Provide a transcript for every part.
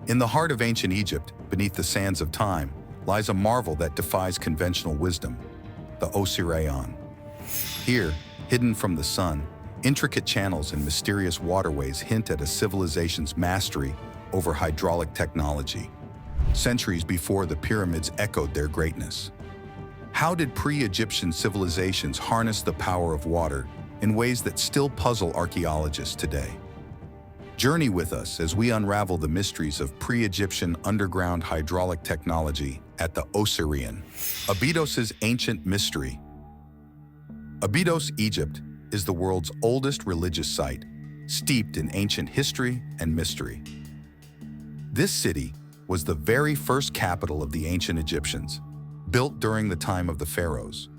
In the heart of ancient Egypt, beneath the sands of time, lies a marvel that defies conventional wisdom, the Osireion. Here, hidden from the sun, intricate channels and mysterious waterways hint at a civilization's mastery over hydraulic technology, centuries before the pyramids echoed their greatness. How did pre-Egyptian civilizations harness the power of water in ways that still puzzle archaeologists today? Journey with us as we unravel the mysteries of pre-Egyptian underground hydraulic technology at the Osireion, Abydos's ancient mystery. Abydos, Egypt, is the world's oldest religious site, steeped in ancient history and mystery. This city was the very first capital of the ancient Egyptians, built during the time of the pharaohs.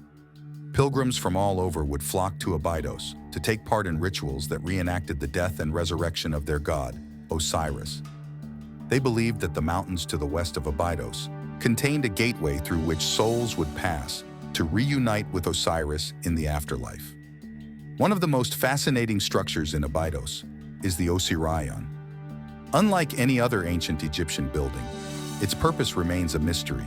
Pilgrims from all over would flock to Abydos to take part in rituals that reenacted the death and resurrection of their god, Osiris. They believed that the mountains to the west of Abydos contained a gateway through which souls would pass to reunite with Osiris in the afterlife. One of the most fascinating structures in Abydos is the Osireion. Unlike any other ancient Egyptian building, its purpose remains a mystery.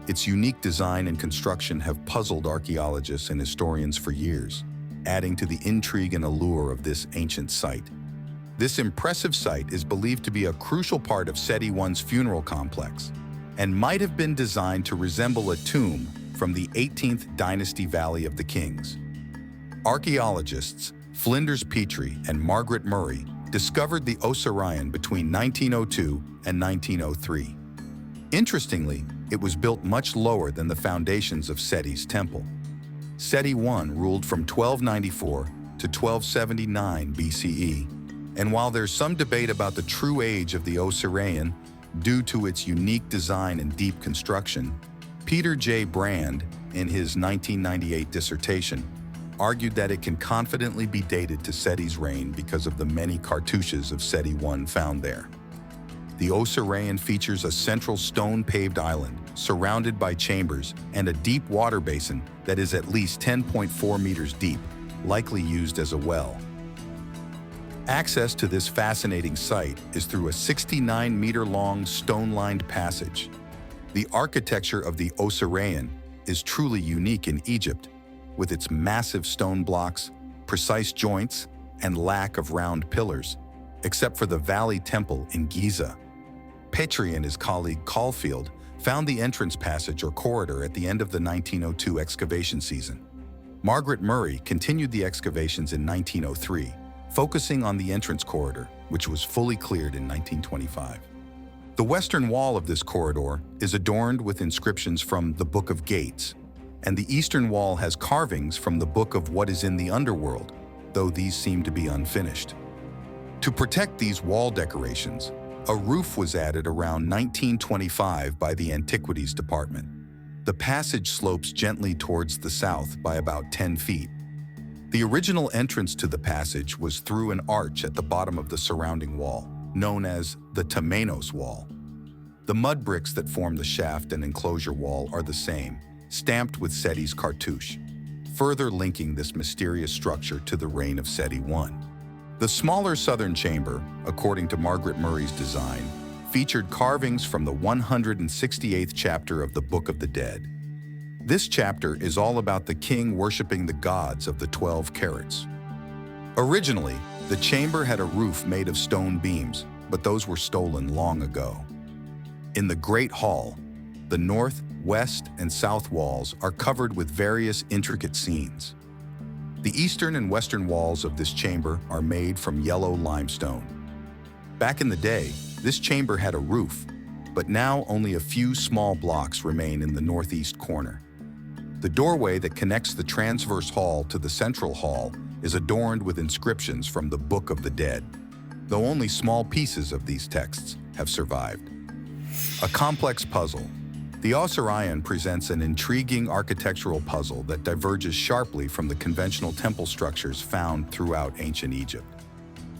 Its unique design and construction have puzzled archaeologists and historians for years, adding to the intrigue and allure of this ancient site. This impressive site is believed to be a crucial part of Seti I's funeral complex and might have been designed to resemble a tomb from the 18th dynasty Valley of the Kings. Archaeologists Flinders Petrie and Margaret Murray discovered the Osireion between 1902 and 1903. Interestingly, it was built much lower than the foundations of Seti's temple. Seti I ruled from 1294 to 1279 BCE, and while there's some debate about the true age of the Osireion due to its unique design and deep construction, Peter J. Brand, in his 1998 dissertation, argued that it can confidently be dated to Seti's reign because of the many cartouches of Seti I found there. The Osireion features a central stone-paved island surrounded by chambers and a deep water basin that is at least 10.4 meters deep, likely used as a well. Access to this fascinating site is through a 69-meter-long stone-lined passage. The architecture of the Osireion is truly unique in Egypt, with its massive stone blocks, precise joints, and lack of round pillars, except for the Valley Temple in Giza. Petrie and his colleague Caulfield found the entrance passage or corridor at the end of the 1902 excavation season. Margaret Murray continued the excavations in 1903, focusing on the entrance corridor, which was fully cleared in 1925. The western wall of this corridor is adorned with inscriptions from the Book of Gates, and the eastern wall has carvings from the Book of What is in the Underworld, though these seem to be unfinished. To protect these wall decorations, a roof was added around 1925 by the Antiquities Department. The passage slopes gently towards the south by about 10 feet. The original entrance to the passage was through an arch at the bottom of the surrounding wall, known as the Temenos Wall. The mud bricks that form the shaft and enclosure wall are the same, stamped with Seti's cartouche, further linking this mysterious structure to the reign of Seti I. The smaller southern chamber, according to Margaret Murray's design, featured carvings from the 168th chapter of the Book of the Dead. This chapter is all about the king worshiping the gods of the 12 carats. Originally, the chamber had a roof made of stone beams, but those were stolen long ago. In the Great Hall, the north, west, and south walls are covered with various intricate scenes. The eastern and western walls of this chamber are made from yellow limestone. Back in the day, this chamber had a roof, but now only a few small blocks remain in the northeast corner. The doorway that connects the transverse hall to the central hall is adorned with inscriptions from the Book of the Dead, though only small pieces of these texts have survived. A complex puzzle. The Osireion presents an intriguing architectural puzzle that diverges sharply from the conventional temple structures found throughout ancient Egypt.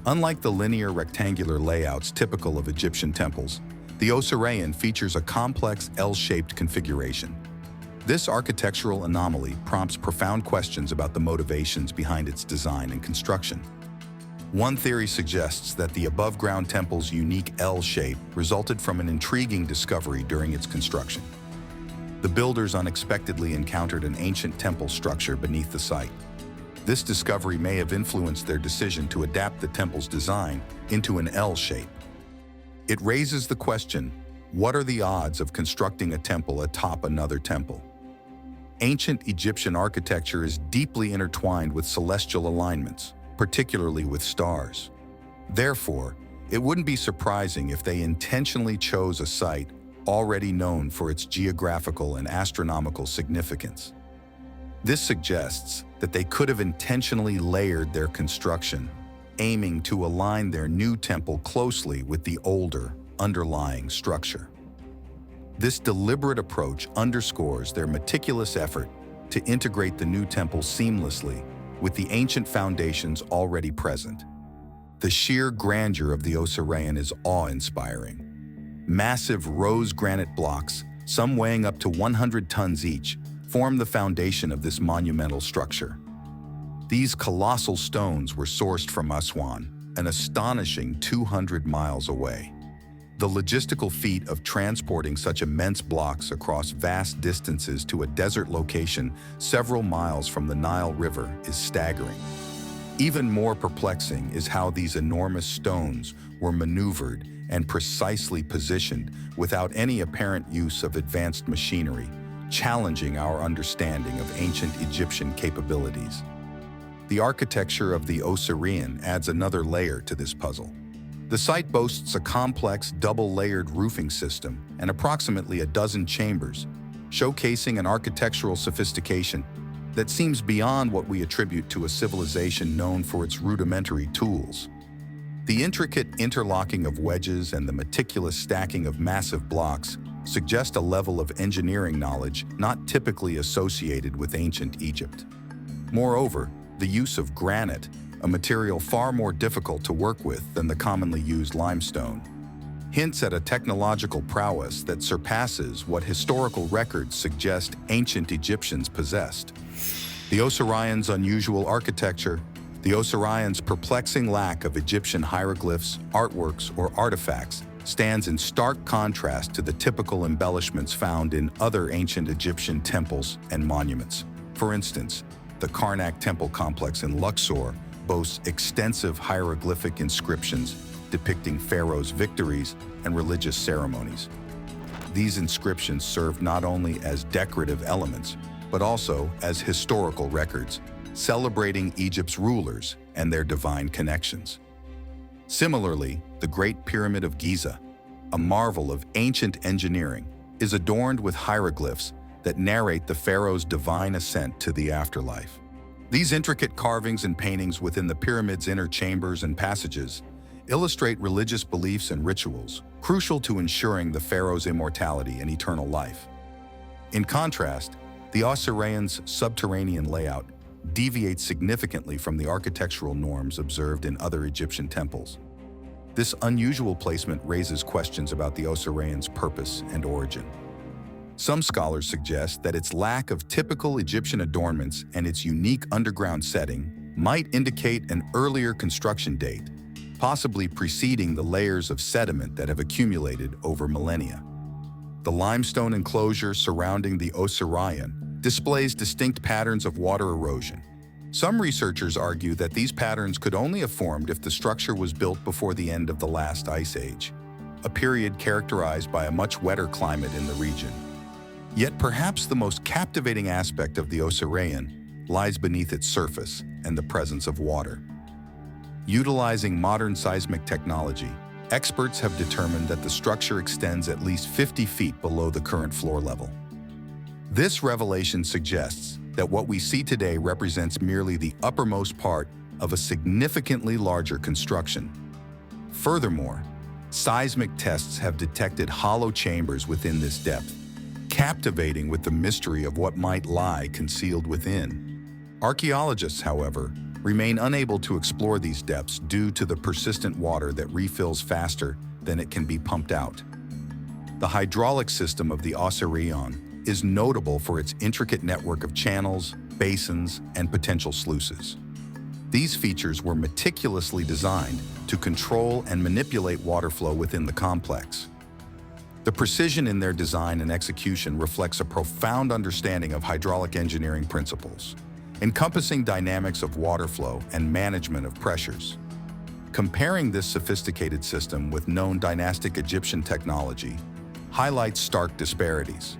Unlike the linear rectangular layouts typical of Egyptian temples, the Osireion features a complex L-shaped configuration. This architectural anomaly prompts profound questions about the motivations behind its design and construction. One theory suggests that the above-ground temple's unique L shape resulted from an intriguing discovery during its construction. The builders unexpectedly encountered an ancient temple structure beneath the site. This discovery may have influenced their decision to adapt the temple's design into an L shape. It raises the question, what are the odds of constructing a temple atop another temple? Ancient Egyptian architecture is deeply intertwined with celestial alignments, particularly with stars. Therefore, it wouldn't be surprising if they intentionally chose a site already known for its geographical and astronomical significance. This suggests that they could have intentionally layered their construction, aiming to align their new temple closely with the older, underlying structure. This deliberate approach underscores their meticulous effort to integrate the new temple seamlessly with the ancient foundations already present. The sheer grandeur of the Osireion is awe-inspiring. Massive rose granite blocks, some weighing up to 100 tons each, form the foundation of this monumental structure. These colossal stones were sourced from Aswan, an astonishing 200 miles away. The logistical feat of transporting such immense blocks across vast distances to a desert location several miles from the Nile River is staggering. Even more perplexing is how these enormous stones were maneuvered and precisely positioned without any apparent use of advanced machinery, challenging our understanding of ancient Egyptian capabilities. The architecture of the Osireion adds another layer to this puzzle. The site boasts a complex double-layered roofing system and approximately a dozen chambers, showcasing an architectural sophistication that seems beyond what we attribute to a civilization known for its rudimentary tools. The intricate interlocking of wedges and the meticulous stacking of massive blocks suggest a level of engineering knowledge not typically associated with ancient Egypt. Moreover, the use of granite, a material far more difficult to work with than the commonly used limestone, hints at a technological prowess that surpasses what historical records suggest ancient Egyptians possessed. The Osirion's unusual architecture, the Osirion's perplexing lack of Egyptian hieroglyphs, artworks, or artifacts stands in stark contrast to the typical embellishments found in other ancient Egyptian temples and monuments. For instance, the Karnak temple complex in Luxor boasts extensive hieroglyphic inscriptions depicting pharaohs' victories and religious ceremonies. These inscriptions serve not only as decorative elements, but also as historical records, celebrating Egypt's rulers and their divine connections. Similarly, the Great Pyramid of Giza, a marvel of ancient engineering, is adorned with hieroglyphs that narrate the pharaoh's divine ascent to the afterlife. These intricate carvings and paintings within the pyramid's inner chambers and passages illustrate religious beliefs and rituals, crucial to ensuring the pharaoh's immortality and eternal life. In contrast, the Osireion's subterranean layout deviates significantly from the architectural norms observed in other Egyptian temples. This unusual placement raises questions about the Osireion's purpose and origin. Some scholars suggest that its lack of typical Egyptian adornments and its unique underground setting might indicate an earlier construction date, possibly preceding the layers of sediment that have accumulated over millennia. The limestone enclosure surrounding the Osireion displays distinct patterns of water erosion. Some researchers argue that these patterns could only have formed if the structure was built before the end of the last ice age, a period characterized by a much wetter climate in the region. Yet perhaps the most captivating aspect of the Osireion lies beneath its surface and the presence of water. Utilizing modern seismic technology, experts have determined that the structure extends at least 50 feet below the current floor level. This revelation suggests that what we see today represents merely the uppermost part of a significantly larger construction. Furthermore, seismic tests have detected hollow chambers within this depth, captivating with the mystery of what might lie concealed within. Archaeologists, however, remain unable to explore these depths due to the persistent water that refills faster than it can be pumped out. The hydraulic system of the Osireion is notable for its intricate network of channels, basins, and potential sluices. These features were meticulously designed to control and manipulate water flow within the complex. The precision in their design and execution reflects a profound understanding of hydraulic engineering principles, encompassing dynamics of water flow and management of pressures. Comparing this sophisticated system with known dynastic Egyptian technology highlights stark disparities.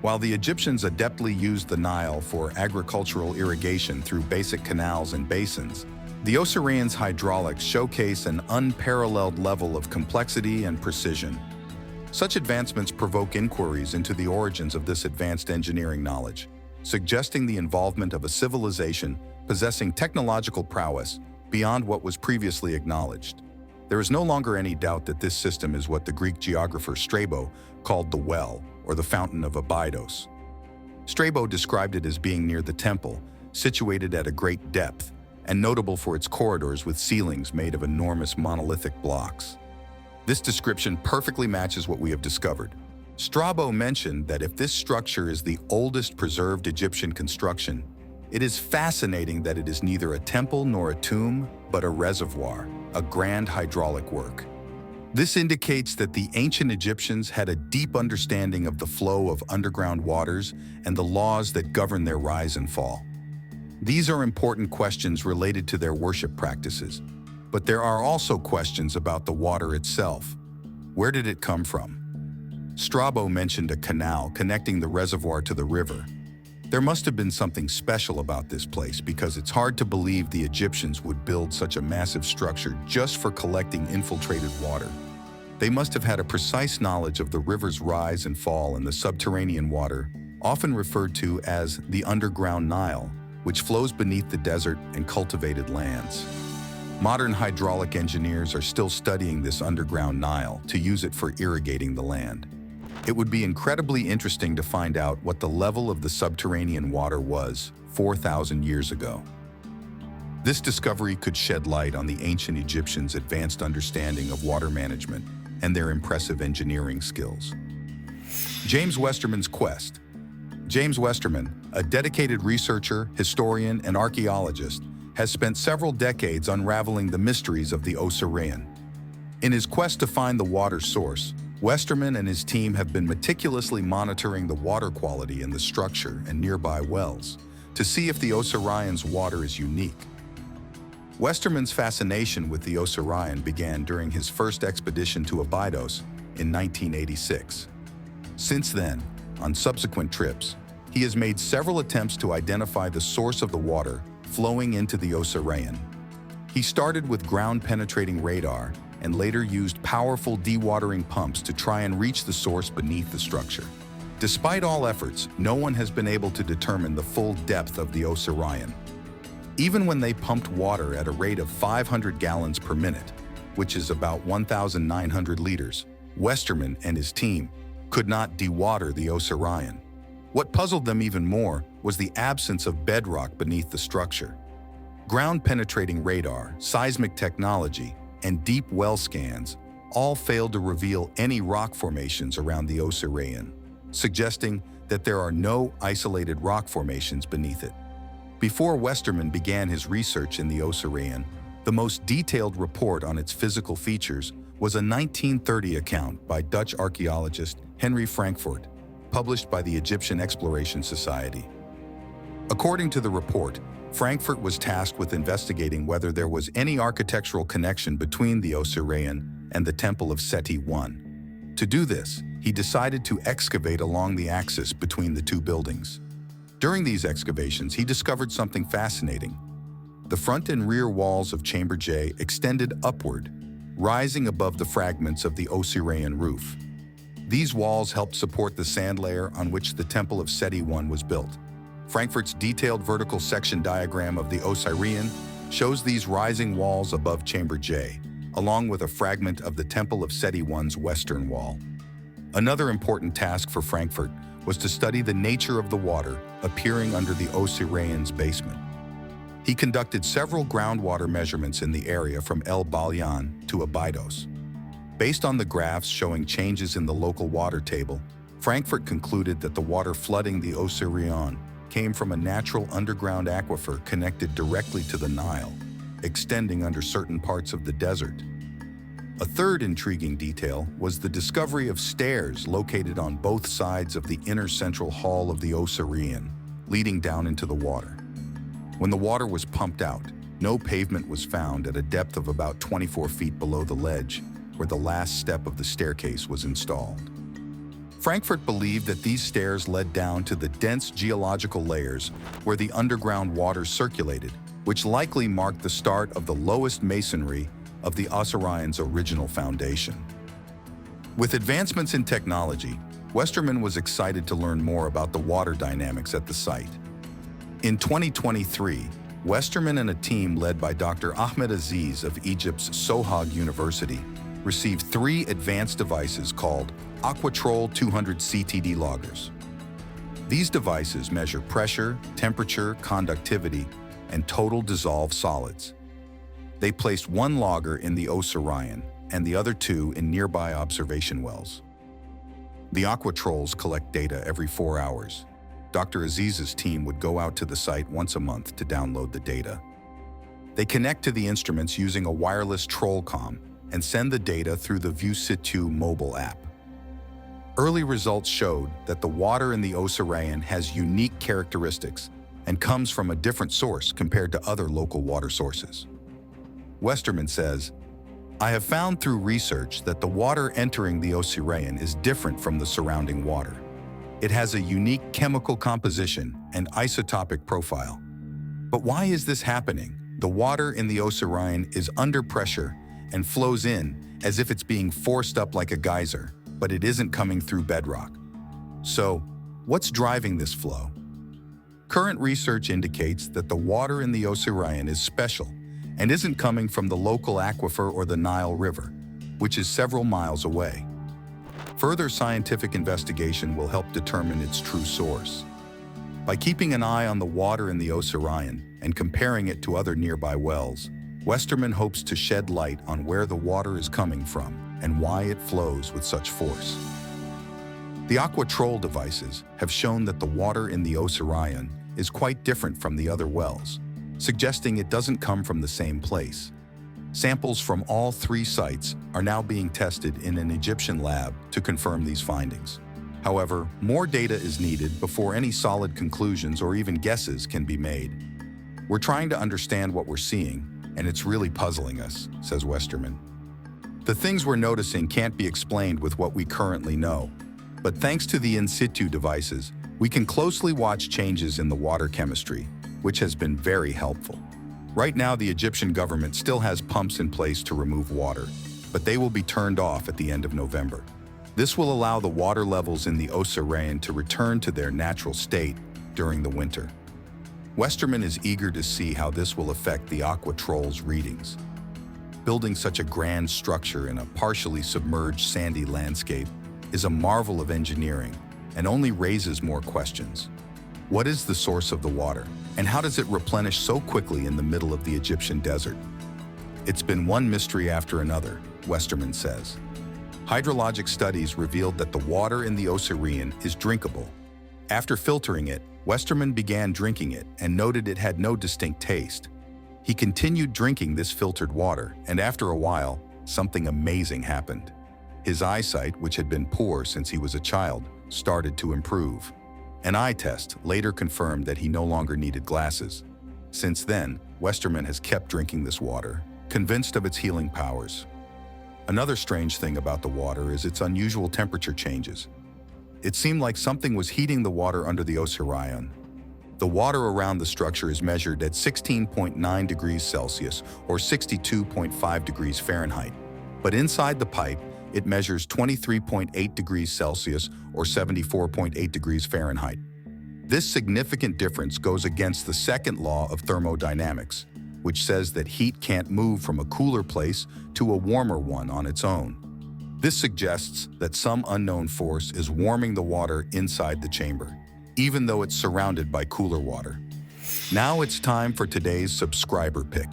While the Egyptians adeptly used the Nile for agricultural irrigation through basic canals and basins, the Osireions' hydraulics showcase an unparalleled level of complexity and precision. Such advancements provoke inquiries into the origins of this advanced engineering knowledge, suggesting the involvement of a civilization possessing technological prowess beyond what was previously acknowledged. There is no longer any doubt that this system is what the Greek geographer Strabo called the well, or the fountain of Abydos. Strabo described it as being near the temple, situated at a great depth, and notable for its corridors with ceilings made of enormous monolithic blocks. This description perfectly matches what we have discovered. Strabo mentioned that if this structure is the oldest preserved Egyptian construction, it is fascinating that it is neither a temple nor a tomb, but a reservoir, a grand hydraulic work. This indicates that the ancient Egyptians had a deep understanding of the flow of underground waters and the laws that govern their rise and fall. These are important questions related to their worship practices, but there are also questions about the water itself. Where did it come from? Strabo mentioned a canal connecting the reservoir to the river. There must have been something special about this place because it's hard to believe the Egyptians would build such a massive structure just for collecting infiltrated water. They must have had a precise knowledge of the river's rise and fall and the subterranean water, often referred to as the underground Nile, which flows beneath the desert and cultivated lands. Modern hydraulic engineers are still studying this underground Nile to use it for irrigating the land. It would be incredibly interesting to find out what the level of the subterranean water was 4,000 years ago. This discovery could shed light on the ancient Egyptians' advanced understanding of water management and their impressive engineering skills. James Westerman's quest. James Westerman, a dedicated researcher, historian, and archaeologist, has spent several decades unraveling the mysteries of the Osireion. In his quest to find the water source, Westerman and his team have been meticulously monitoring the water quality in the structure and nearby wells to see if the Osireion's water is unique. Westerman's fascination with the Osireion began during his first expedition to Abydos in 1986. Since then, on subsequent trips, he has made several attempts to identify the source of the water flowing into the Osireion. He started with ground-penetrating radar and later used powerful dewatering pumps to try and reach the source beneath the structure. Despite all efforts, no one has been able to determine the full depth of the Osireion. Even when they pumped water at a rate of 500 gallons per minute, which is about 1,900 liters, Westerman and his team could not dewater the Osireion. What puzzled them even more was the absence of bedrock beneath the structure. Ground-penetrating radar, seismic technology, and deep well scans all failed to reveal any rock formations around the Osireion, suggesting that there are no isolated rock formations beneath it. Before Westerman began his research in the Osireion, the most detailed report on its physical features was a 1930 account by Dutch archaeologist Henry Frankfurt, published by the Egyptian Exploration Society. According to the report, Frankfurt was tasked with investigating whether there was any architectural connection between the Osireion and the Temple of Seti I. To do this, he decided to excavate along the axis between the two buildings. During these excavations, he discovered something fascinating. The front and rear walls of Chamber J extended upward, rising above the fragments of the Osireion roof. These walls helped support the sand layer on which the Temple of Seti I was built. Frankfurt's detailed vertical section diagram of the Osireion shows these rising walls above Chamber J, along with a fragment of the Temple of Seti I's western wall. Another important task for Frankfurt was to study the nature of the water appearing under the Osireion's basement. He conducted several groundwater measurements in the area from El Balyan to Abydos. Based on the graphs showing changes in the local water table, Frankfurt concluded that the water flooding the Osireion came from a natural underground aquifer connected directly to the Nile, extending under certain parts of the desert. A third intriguing detail was the discovery of stairs located on both sides of the inner central hall of the Osireion, leading down into the water. When the water was pumped out, no pavement was found at a depth of about 24 feet below the ledge, where the last step of the staircase was installed. Frankfurt believed that these stairs led down to the dense geological layers where the underground water circulated, which likely marked the start of the lowest masonry of the Osireion's original foundation. With advancements in technology, Westerman was excited to learn more about the water dynamics at the site. In 2023, Westerman and a team led by Dr. Ahmed Aziz of Egypt's Sohag University received 3 advanced devices called Aquatrol 200 CTD loggers. These devices measure pressure, temperature, conductivity, and total dissolved solids. They placed 1 logger in the Osireion and the other 2 in nearby observation wells. The Aquatrols collect data every 4 hours. Dr. Aziz's team would go out to the site once a month to download the data. They connect to the instruments using a wireless trollcom and send the data through the ViewSitu mobile app. Early results showed that the water in the Osireion has unique characteristics and comes from a different source compared to other local water sources. Westerman says, "I have found through research that the water entering the Osireion is different from the surrounding water. It has a unique chemical composition and isotopic profile. But why is this happening? The water in the Osireion is under pressure and flows in as if it's being forced up like a geyser, but it isn't coming through bedrock. So, what's driving this flow?" Current research indicates that the water in the Osireion is special and isn't coming from the local aquifer or the Nile River, which is several miles away. Further scientific investigation will help determine its true source. By keeping an eye on the water in the Osireion and comparing it to other nearby wells, Westerman hopes to shed light on where the water is coming from and why it flows with such force. The Aquatrol devices have shown that the water in the Osireion is quite different from the other wells, suggesting it doesn't come from the same place. Samples from all 3 sites are now being tested in an Egyptian lab to confirm these findings. However, more data is needed before any solid conclusions or even guesses can be made. "We're trying to understand what we're seeing, and it's really puzzling us," says Westerman. "The things we're noticing can't be explained with what we currently know, but thanks to the in situ devices, we can closely watch changes in the water chemistry, which has been very helpful." Right now, the Egyptian government still has pumps in place to remove water, but they will be turned off at the end of November. This will allow the water levels in the Osireion to return to their natural state during the winter. Westerman is eager to see how this will affect the Aquatrol's readings. Building such a grand structure in a partially submerged sandy landscape is a marvel of engineering and only raises more questions. What is the source of the water, and how does it replenish so quickly in the middle of the Egyptian desert? "It's been one mystery after another," Westerman says. Hydrologic studies revealed that the water in the Osireion is drinkable. After filtering it, Westerman began drinking it and noted it had no distinct taste. He continued drinking this filtered water, and after a while, something amazing happened. His eyesight, which had been poor since he was a child, started to improve. An eye test later confirmed that he no longer needed glasses. Since then, Westerman has kept drinking this water, convinced of its healing powers. Another strange thing about the water is its unusual temperature changes. It seemed like something was heating the water under the Osireion. The water around the structure is measured at 16.9 degrees Celsius or 62.5 degrees Fahrenheit, but inside the pipe, it measures 23.8 degrees Celsius or 74.8 degrees Fahrenheit. This significant difference goes against the second law of thermodynamics, which says that heat can't move from a cooler place to a warmer one on its own. This suggests that some unknown force is warming the water inside the chamber, even though it's surrounded by cooler water. Now it's time for today's subscriber pick.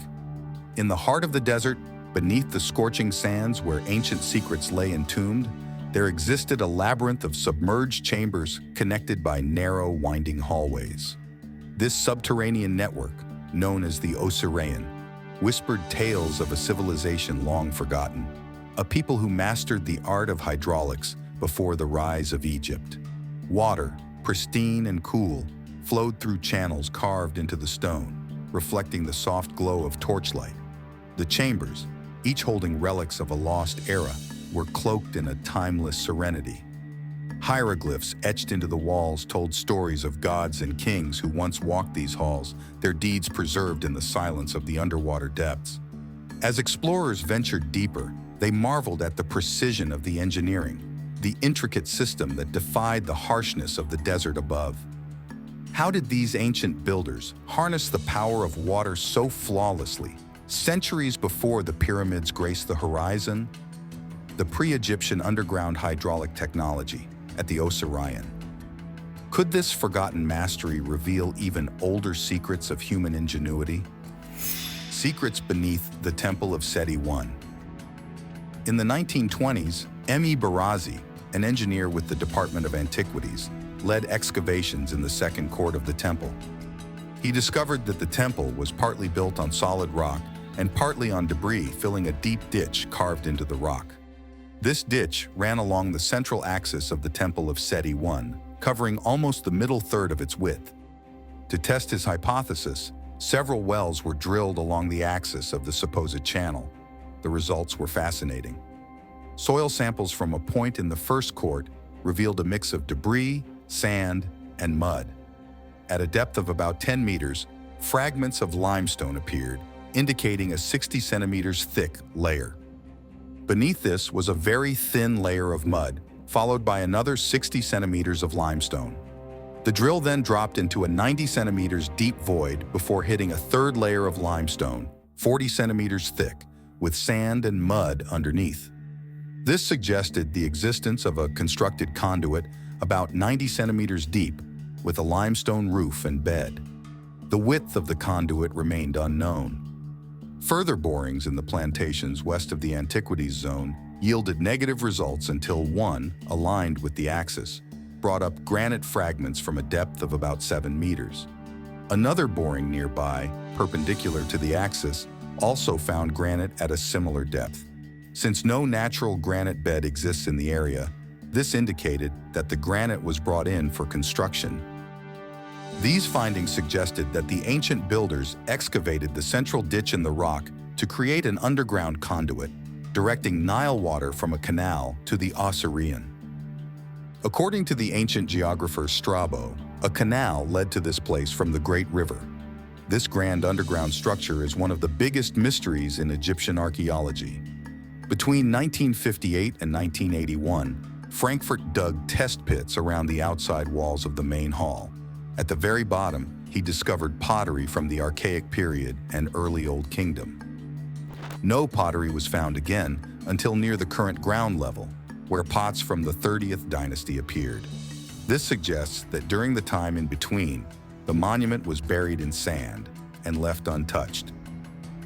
In the heart of the desert, beneath the scorching sands where ancient secrets lay entombed, there existed a labyrinth of submerged chambers connected by narrow, winding hallways. This subterranean network, known as the Osireion, whispered tales of a civilization long forgotten, a people who mastered the art of hydraulics before the rise of Egypt. Water, pristine and cool, flowed through channels carved into the stone, reflecting the soft glow of torchlight. The chambers, each holding relics of a lost era, were cloaked in a timeless serenity. Hieroglyphs etched into the walls told stories of gods and kings who once walked these halls, their deeds preserved in the silence of the underwater depths. As explorers ventured deeper, they marveled at the precision of the engineering, the intricate system that defied the harshness of the desert above. How did these ancient builders harness the power of water so flawlessly, centuries before the pyramids graced the horizon? The pre-Egyptian underground hydraulic technology at the Osireion. Could this forgotten mastery reveal even older secrets of human ingenuity? Secrets beneath the Temple of Seti I. In the 1920s, M.E. Barazzi, an engineer with the Department of Antiquities, led excavations in the second court of the temple. He discovered that the temple was partly built on solid rock and partly on debris filling a deep ditch carved into the rock. This ditch ran along the central axis of the Temple of Seti I, covering almost the middle third of its width. To test his hypothesis, several wells were drilled along the axis of the supposed channel. The results were fascinating. Soil samples from a point in the first court revealed a mix of debris, sand, and mud. At a depth of about 10 meters, fragments of limestone appeared, indicating a 60 centimeters thick layer. Beneath this was a very thin layer of mud, followed by another 60 centimeters of limestone. The drill then dropped into a 90 centimeters deep void before hitting a third layer of limestone, 40 centimeters thick, with sand and mud underneath. This suggested the existence of a constructed conduit about 90 centimeters deep, with a limestone roof and bed. The width of the conduit remained unknown. Further borings in the plantations west of the Antiquities zone yielded negative results until one, aligned with the axis, brought up granite fragments from a depth of about 7 meters. Another boring nearby, perpendicular to the axis, also found granite at a similar depth. Since no natural granite bed exists in the area, this indicated that the granite was brought in for construction. These findings suggested that the ancient builders excavated the central ditch in the rock to create an underground conduit, directing Nile water from a canal to the Osireion. According to the ancient geographer Strabo, a canal led to this place from the Great River. This grand underground structure is one of the biggest mysteries in Egyptian archaeology. Between 1958 and 1981, Frankfurt dug test pits around the outside walls of the main hall. At the very bottom, he discovered pottery from the Archaic period and early Old Kingdom. No pottery was found again until near the current ground level, where pots from the 30th dynasty appeared. This suggests that during the time in between, the monument was buried in sand and left untouched.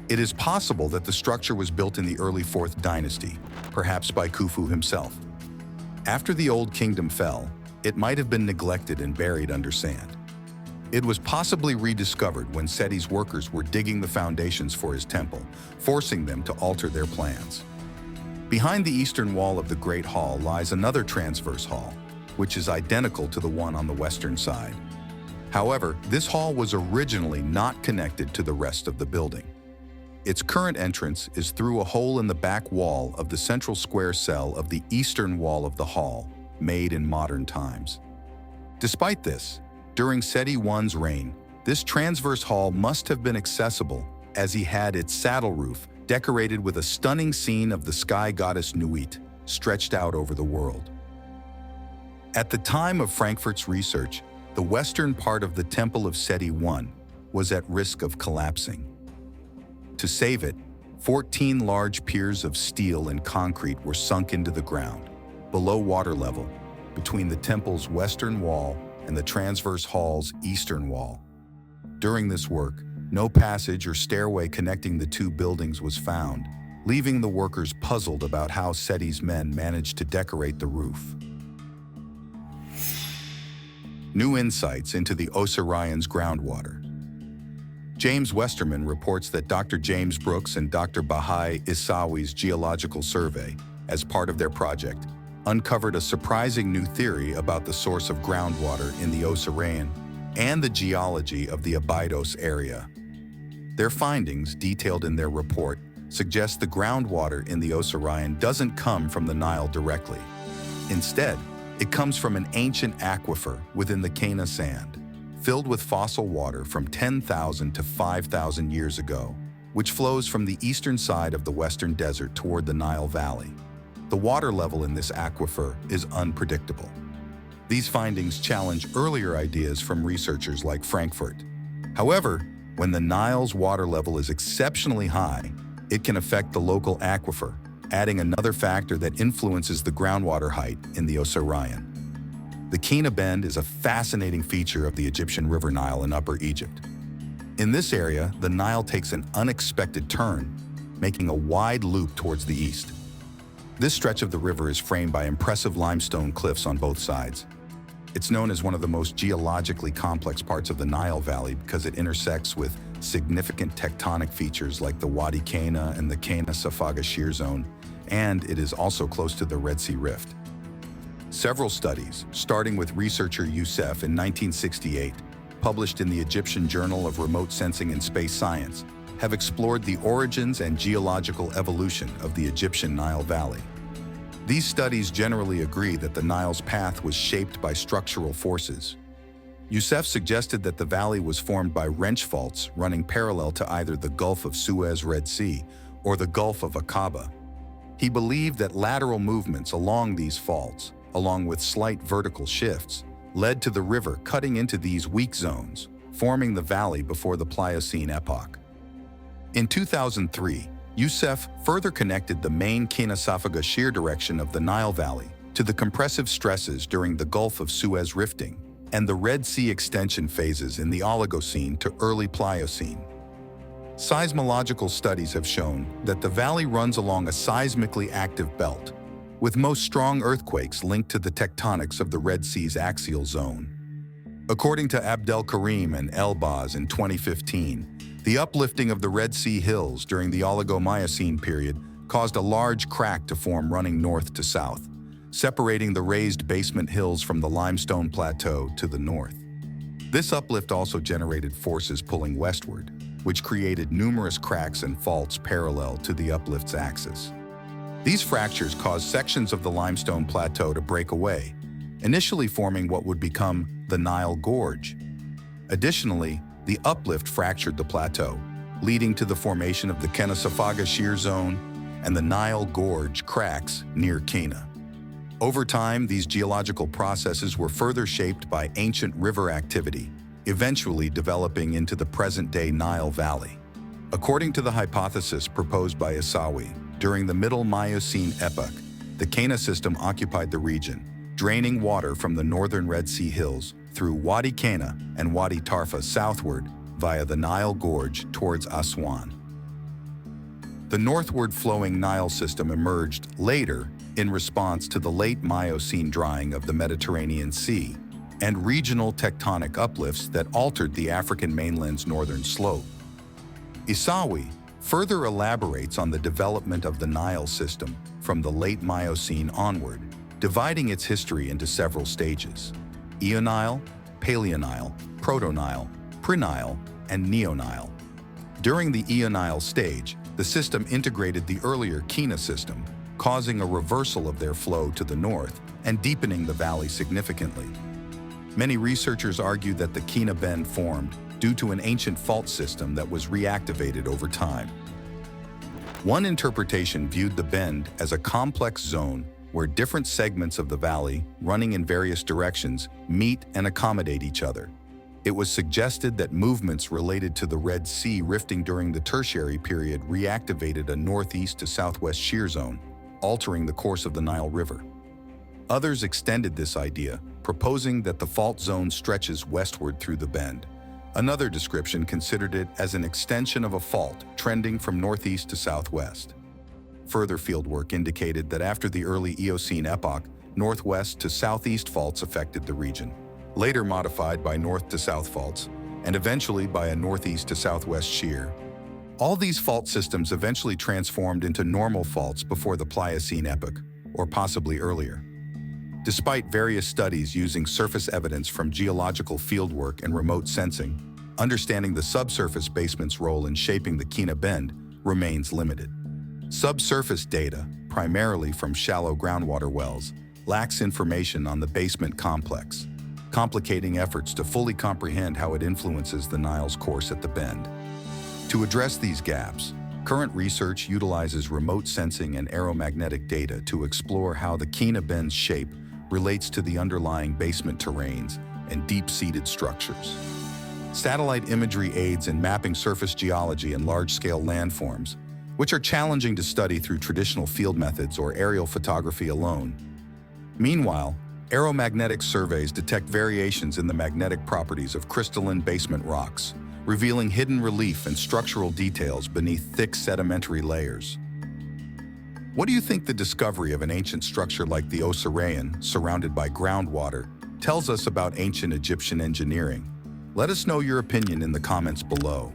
It is possible that the structure was built in the early 4th dynasty, perhaps by Khufu himself. After the Old Kingdom fell, it might have been neglected and buried under sand. It was possibly rediscovered when Seti's workers were digging the foundations for his temple, forcing them to alter their plans. Behind the eastern wall of the Great Hall lies another transverse hall, which is identical to the one on the western side. However, this hall was originally not connected to the rest of the building. Its current entrance is through a hole in the back wall of the central square cell of the eastern wall of the hall, made in modern times. Despite this, during Seti I's reign, this transverse hall must have been accessible, as he had its saddle roof decorated with a stunning scene of the sky goddess Nuit stretched out over the world. At the time of Frankfurt's research, the western part of the Temple of Seti I was at risk of collapsing. To save it, 14 large piers of steel and concrete were sunk into the ground, below water level, between the temple's western wall and the transverse hall's eastern wall. During this work, no passage or stairway connecting the two buildings was found, leaving the workers puzzled about how Seti's men managed to decorate the roof. New insights into the Osirion's groundwater. James Westerman reports that Dr. James Brooks and Dr. Bahai Isawi's geological survey, as part of their project, uncovered a surprising new theory about the source of groundwater in the Osireion and the geology of the Abydos area. Their findings, detailed in their report, suggest the groundwater in the Osireion doesn't come from the Nile directly. Instead, it comes from an ancient aquifer within the Kena sand, filled with fossil water from 10,000 to 5,000 years ago, which flows from the eastern side of the Western Desert toward the Nile Valley. The water level in this aquifer is unpredictable. These findings challenge earlier ideas from researchers like Frankfurt. However, when the Nile's water level is exceptionally high, it can affect the local aquifer, adding another factor that influences the groundwater height in the Osireion. The Kena Bend is a fascinating feature of the Egyptian River Nile in Upper Egypt. In this area, the Nile takes an unexpected turn, making a wide loop towards the east. This stretch of the river is framed by impressive limestone cliffs on both sides. It's known as one of the most geologically complex parts of the Nile Valley because it intersects with significant tectonic features like the Wadi Kena and the Kena Safaga Shear Zone, and it is also close to the Red Sea Rift. Several studies, starting with researcher Youssef in 1968, published in the Egyptian Journal of Remote Sensing and Space Science, have explored the origins and geological evolution of the Egyptian Nile Valley. These studies generally agree that the Nile's path was shaped by structural forces. Youssef suggested that the valley was formed by wrench faults running parallel to either the Gulf of Suez Red Sea or the Gulf of Aqaba. He believed that lateral movements along these faults, along with slight vertical shifts, led to the river cutting into these weak zones, forming the valley before the Pliocene epoch. In 2003, Youssef further connected the main Kena Safaga shear direction of the Nile Valley to the compressive stresses during the Gulf of Suez rifting and the Red Sea extension phases in the Oligocene to early Pliocene. Seismological studies have shown that the valley runs along a seismically active belt, with most strong earthquakes linked to the tectonics of the Red Sea's axial zone. According to Abdel Karim and Elbaz in 2015, the uplifting of the Red Sea hills during the Oligo-Miocene period caused a large crack to form running north to south, separating the raised basement hills from the limestone plateau to the north. This uplift also generated forces pulling westward, which created numerous cracks and faults parallel to the uplift's axis. These fractures caused sections of the limestone plateau to break away, initially forming what would become the Nile Gorge. Additionally, the uplift fractured the plateau, leading to the formation of the Kena Safaga Shear Zone and the Nile Gorge cracks near Kena. Over time, these geological processes were further shaped by ancient river activity, eventually developing into the present-day Nile Valley. According to the hypothesis proposed by Isawi, during the Middle Miocene epoch, the Kena system occupied the region, draining water from the northern Red Sea hills through Wadi Kena and Wadi Tarfa southward via the Nile Gorge towards Aswan. The northward flowing Nile system emerged later in response to the late Miocene drying of the Mediterranean Sea and regional tectonic uplifts that altered the African mainland's northern slope. Isawi further elaborates on the development of the Nile system from the late Miocene onward, dividing its history into several stages: Eonile, Paleonile, Proto-Nile, Pre-Nile, and Neo-Nile. During the Eonile stage, the system integrated the earlier Kena system, causing a reversal of their flow to the north and deepening the valley significantly. Many researchers argue that the Kena Bend formed due to an ancient fault system that was reactivated over time. One interpretation viewed the bend as a complex zone where different segments of the valley, running in various directions, meet and accommodate each other. It was suggested that movements related to the Red Sea rifting during the Tertiary period reactivated a northeast to southwest shear zone, altering the course of the Nile River. Others extended this idea, proposing that the fault zone stretches westward through the bend. Another description considered it as an extension of a fault trending from northeast to southwest. Further fieldwork indicated that after the early Eocene epoch, northwest to southeast faults affected the region, later modified by north to south faults, and eventually by a northeast to southwest shear. All these fault systems eventually transformed into normal faults before the Pliocene epoch, or possibly earlier. Despite various studies using surface evidence from geological fieldwork and remote sensing, understanding the subsurface basement's role in shaping the Kina Bend remains limited. Subsurface data, primarily from shallow groundwater wells, lacks information on the basement complex, complicating efforts to fully comprehend how it influences the Nile's course at the bend. To address these gaps, current research utilizes remote sensing and aeromagnetic data to explore how the Kina Bend's shape relates to the underlying basement terrains and deep-seated structures. Satellite imagery aids in mapping surface geology and large-scale landforms, which are challenging to study through traditional field methods or aerial photography alone. Meanwhile, aeromagnetic surveys detect variations in the magnetic properties of crystalline basement rocks, revealing hidden relief and structural details beneath thick sedimentary layers. What do you think the discovery of an ancient structure like the Osireion, surrounded by groundwater, tells us about ancient Egyptian engineering? Let us know your opinion in the comments below.